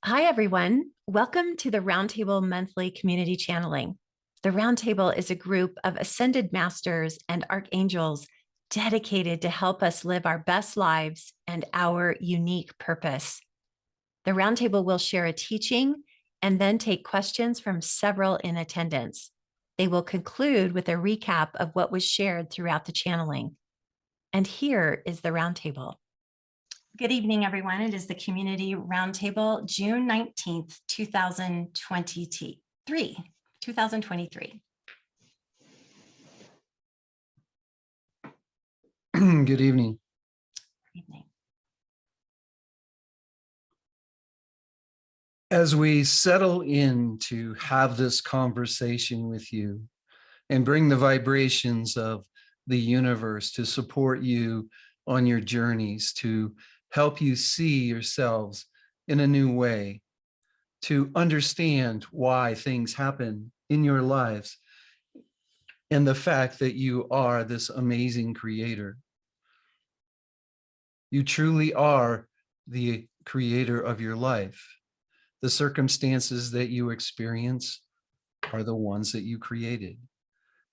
Hi, everyone. Welcome to the Roundtable Monthly Community Channeling. The Roundtable is a group of ascended masters and archangels dedicated to help us live our best lives and our unique purpose. The Roundtable will share a teaching and then take questions from several in attendance. They will conclude with a recap of what was shared throughout the channeling. And here is the Roundtable. Good evening, everyone. It is the Community Roundtable, June 19th, 2023. 2023. Good evening. Good evening. As we settle in to have this conversation with you and bring the vibrations of the universe to support you on your journeys, to help you see yourselves in a new way, to understand why things happen in your lives, and the fact that you are this amazing creator. You truly are the creator of your life. The circumstances that you experience are the ones that you created.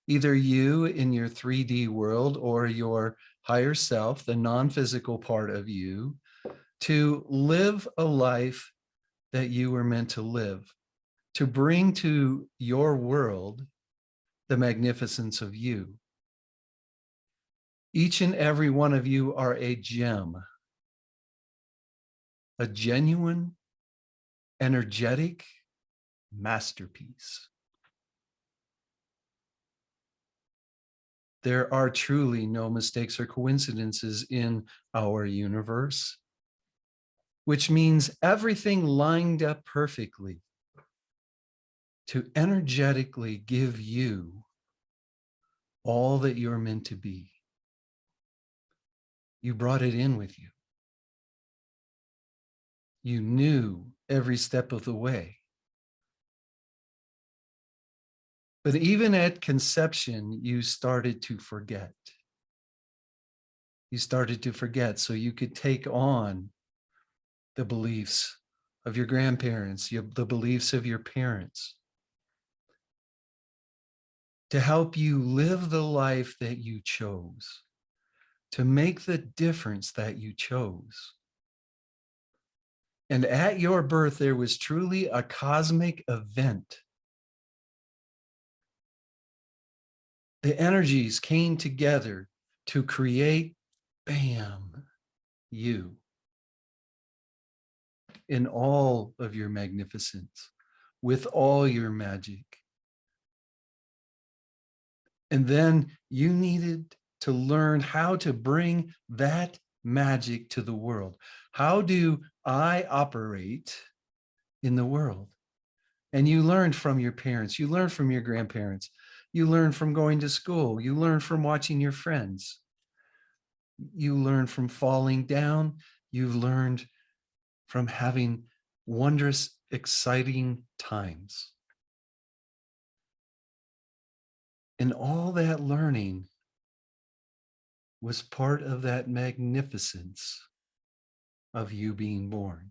Either you in your 3D world or your higher self, the non-physical part of you, to live a life that you were meant to live, to bring to your world the magnificence of you. Each and every one of you are a gem, a genuine, energetic masterpiece. There are truly no mistakes or coincidences in our universe, which means everything lined up perfectly to energetically give you all that you're meant to be. You brought it in with you. You knew every step of the way. But even at conception, you started to forget. You started to forget so you could take on the beliefs of your grandparents, the beliefs of your parents, to help you live the life that you chose, to make the difference that you chose. And at your birth, there was truly a cosmic event. The energies came together to create, bam, you in all of your magnificence, with all your magic. And then you needed to learn how to bring that magic to the world. How do I operate in the world? And you learned from your parents, you learned from your grandparents, you learned from going to school, you learned from watching your friends, you learned from falling down, you've learned from having wondrous, exciting times. And all that learning was part of that magnificence of you being born.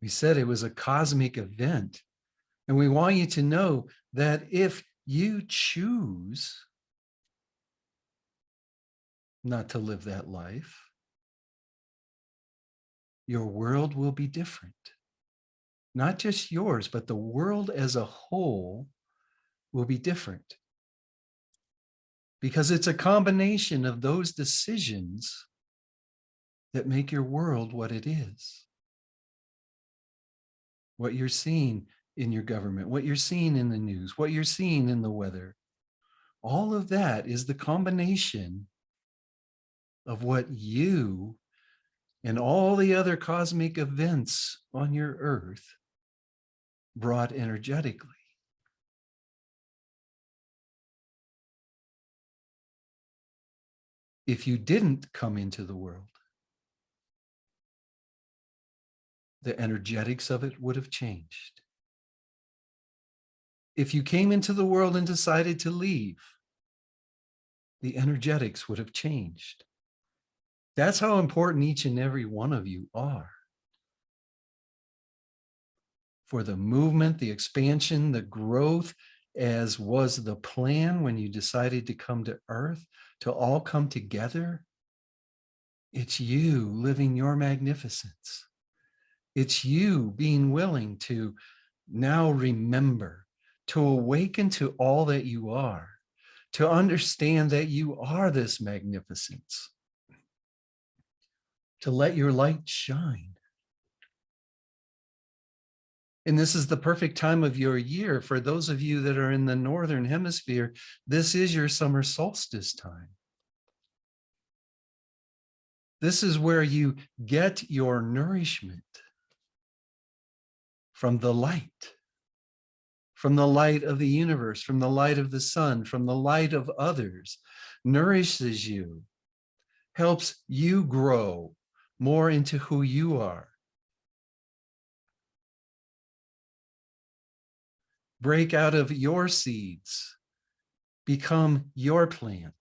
We said it was a cosmic event. And we want you to know that if you choose not to live that life, your world will be different. Not just yours, but the world as a whole will be different. Because it's a combination of those decisions that make your world what it is. What you're seeing in your government, what you're seeing in the news, what you're seeing in the weather, all of that is the combination of what you and all the other cosmic events on your earth brought energetically. If you didn't come into the world, the energetics of it would have changed. If you came into the world and decided to leave, the energetics would have changed. That's how important each and every one of you are for the movement, the expansion, the growth, as was the plan when you decided to come to Earth, to all come together. It's you living your magnificence. It's you being willing to now remember, to awaken to all that you are, to understand that you are this magnificence, to let your light shine. And this is the perfect time of your year. For those of you that are in the Northern Hemisphere, this is your summer solstice time. This is where you get your nourishment from the light of the universe, from the light of the sun, from the light of others, nourishes you, helps you grow more into who you are. Break out of your seeds, become your plant,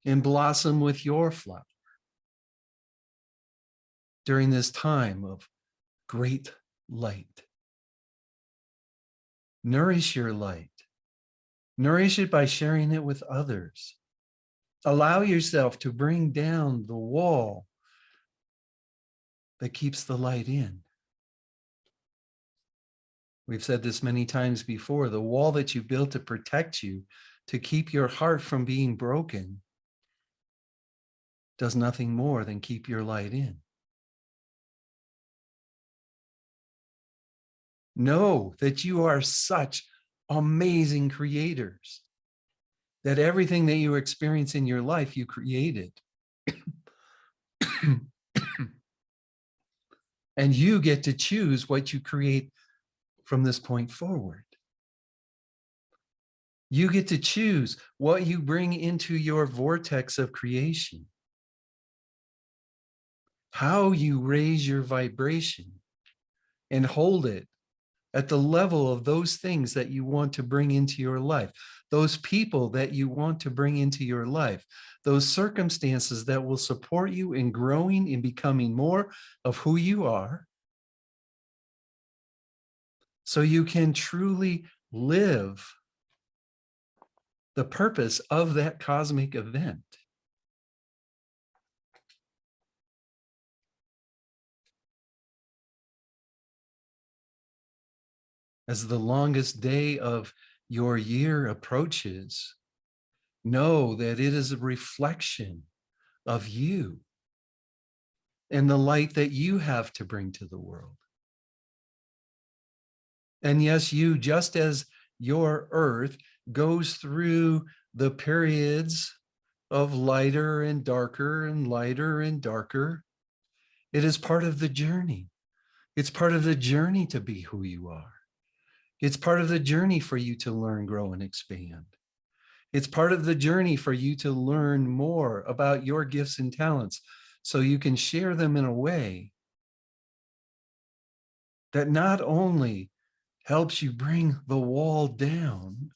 and blossom with your flower during this time of great light. Nourish your light. Nourish it by sharing it with others. Allow yourself to bring down the wall that keeps the light in. We've said this many times before, the wall that you built to protect you, to keep your heart from being broken, does nothing more than keep your light in. Know that you are such amazing creators, that everything that you experience in your life, you created. And you get to choose what you create from this point forward. You get to choose what you bring into your vortex of creation, how you raise your vibration and hold it at the level of those things that you want to bring into your life, those people that you want to bring into your life, those circumstances that will support you in growing and becoming more of who you are, so you can truly live the purpose of that cosmic event. As the longest day of your year approaches, know that it is a reflection of you and the light that you have to bring to the world. And yes, you, just as your earth goes through the periods of lighter and darker and lighter and darker, it is part of the journey. It's part of the journey to be who you are. It's part of the journey for you to learn, grow, and expand. It's part of the journey for you to learn more about your gifts and talents so you can share them in a way that not only helps you bring the wall down,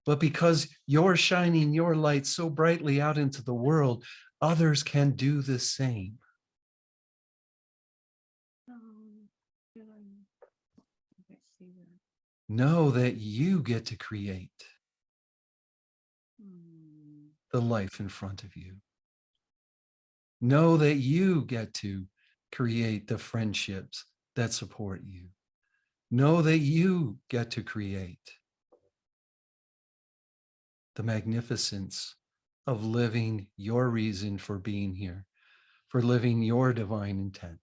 but because you're shining your light so brightly out into the world, others can do the same. Know that you get to create the life in front of you. Know that you get to create the friendships that support you. Know that you get to create the magnificence of living your reason for being here, for living your divine intent.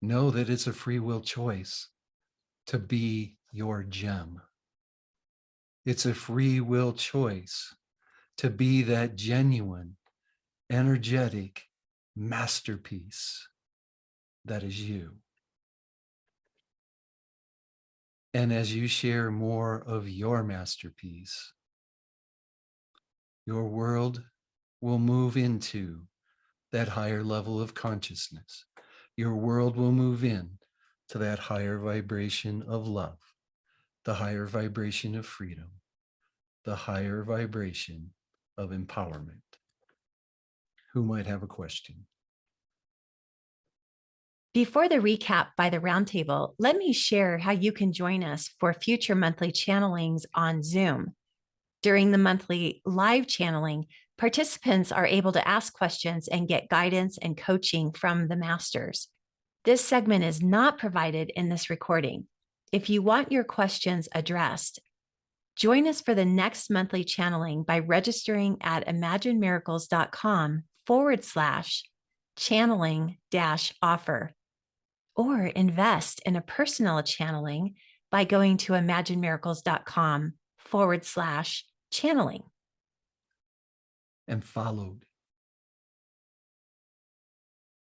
Know that it's a free will choice to be your gem. It's a free will choice to be that genuine, energetic masterpiece that is you. And as you share more of your masterpiece, your world will move into that higher level of consciousness. Your world will move in to that higher vibration of love, the higher vibration of freedom, the higher vibration of empowerment. Who might have a question? Before the recap by the roundtable, let me share how you can join us for future monthly channelings on Zoom. During the monthly live channeling, participants are able to ask questions and get guidance and coaching from the masters. This segment is not provided in this recording. If you want your questions addressed, join us for the next monthly channeling by registering at imaginemiracles.com/channeling-offer, or invest in a personal channeling by going to imaginemiracles.com/channeling. And followed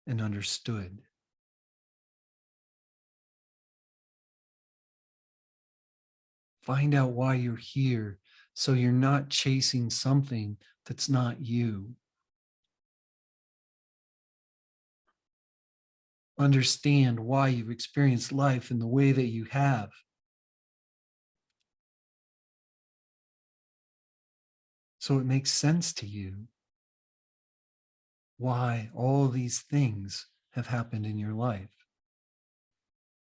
and understood. Find out why you're here so you're not chasing something that's not you. Understand why you've experienced life in the way that you have. So it makes sense to you why all these things have happened in your life.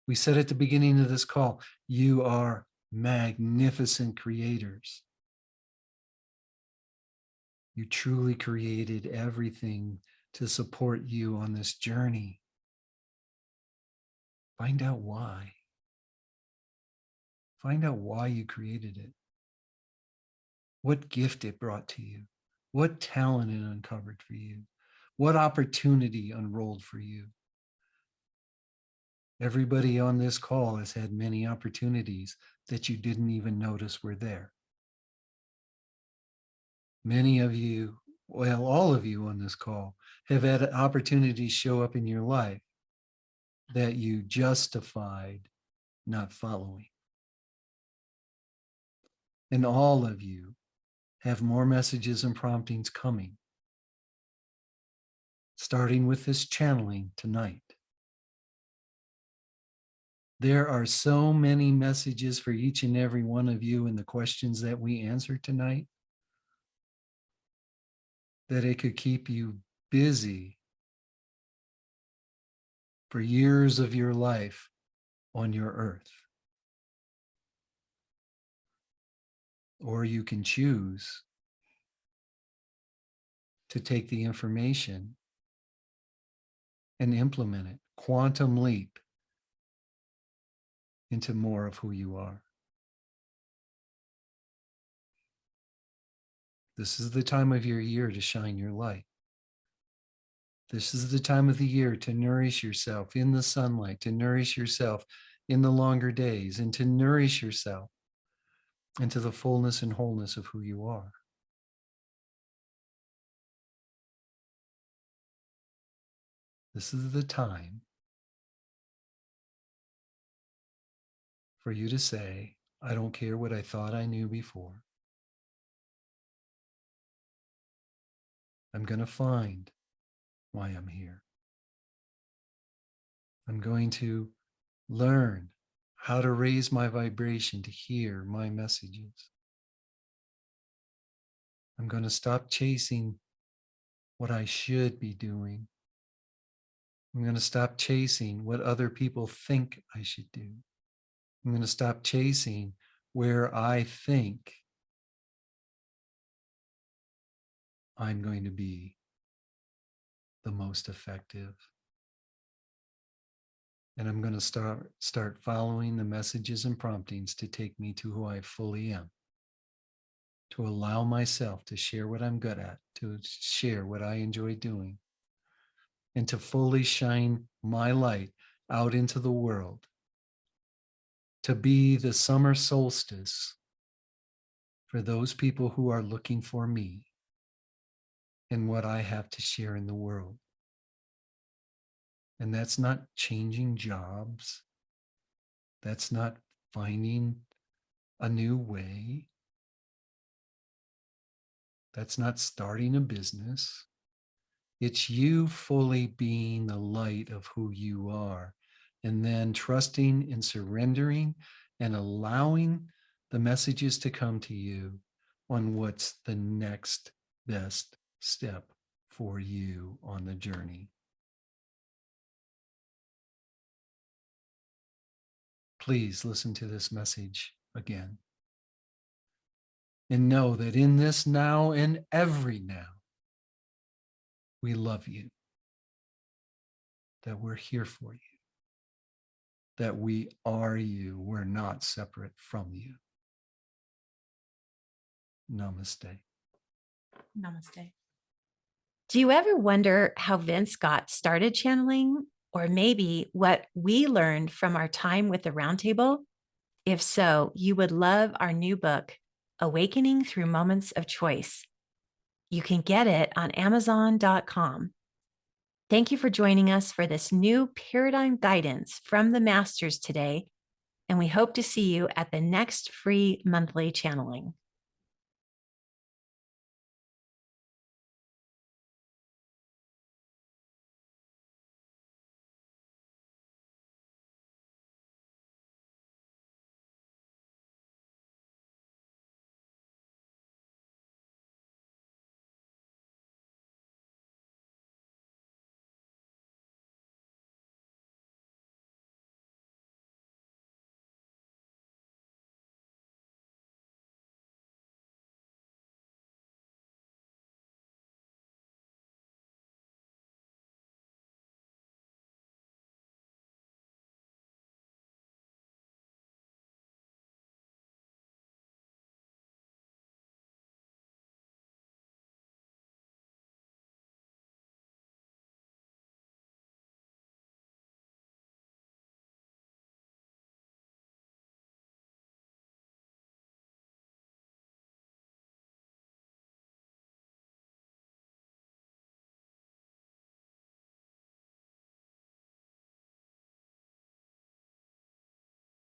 We said at the beginning of this call, you are magnificent creators. You truly created everything to support you on this journey. Find out why. Find out why you created it. What gift it brought to you. What talent it uncovered for you. What opportunity unrolled for you. Everybody on this call has had many opportunities that you didn't even notice were there. Many of you, well, all of you on this call have had opportunities show up in your life that you justified not following. And all of you have more messages and promptings coming, starting with this channeling tonight. There are so many messages for each and every one of you in the questions that we answer tonight that it could keep you busy for years of your life on your earth. Or you can choose to take the information and implement it, quantum leap into more of who you are. This is the time of your year to shine your light. This is the time of the year to nourish yourself in the sunlight, to nourish yourself in the longer days, and to nourish yourself into the fullness and wholeness of who you are. This is the time for you to say, I don't care what I thought I knew before. I'm going to find why I'm here. I'm going to learn how to raise my vibration to hear my messages. I'm going to stop chasing what I should be doing. I'm going to stop chasing what other people think I should do. I'm going to stop chasing where I think I'm going to be the most effective. And I'm going to start following the messages and promptings to take me to who I fully am, to allow myself to share what I'm good at, to share what I enjoy doing, and to fully shine my light out into the world, to be the summer solstice for those people who are looking for me and what I have to share in the world. And that's not changing jobs. That's not finding a new way. That's not starting a business. It's you fully being the light of who you are, and then trusting and surrendering and allowing the messages to come to you on what's the next best step for you on the journey. Please listen to this message again and know that in this now and every now, we love you, that we're here for you, that we are you. We're not separate from you. Namaste. Namaste. Do you ever wonder how Vince got started channeling, or maybe what we learned from our time with the Roundtable? If so, you would love our new book, Awakening Through Moments of Choice. You can get it on Amazon.com. Thank you for joining us for this new paradigm guidance from the masters today, and we hope to see you at the next free monthly channeling.